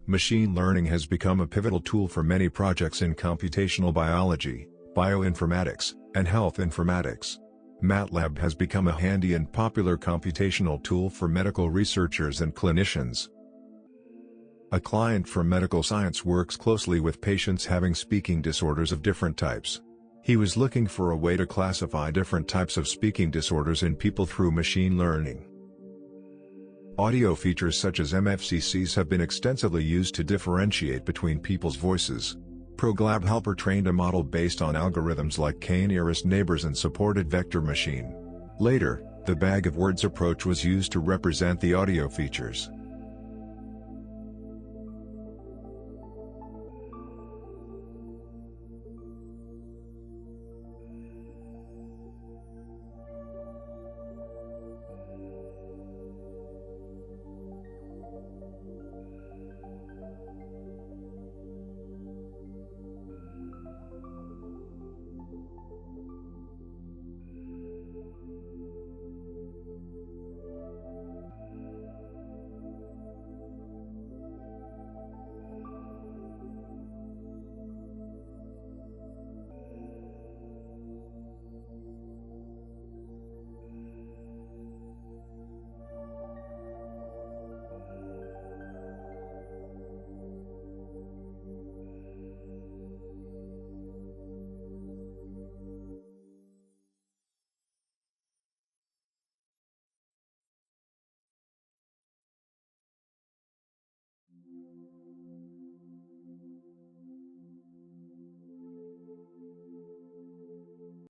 Machine learning has become a pivotal tool for many projects in computational biology, bioinformatics, and health informatics. MATLAB has become a handy and popular computational tool for medical researchers and clinicians. A client from medical science works closely with patients having speaking disorders of different types. He was looking for a way to classify different types of speaking disorders in people through machine learning. Audio features such as MFCCs have been extensively used to differentiate between people's voices. ProGlab Helper trained a model based on algorithms like k-nearest neighbors and supported vector machine. Later, the bag of words approach was used to represent the audio features.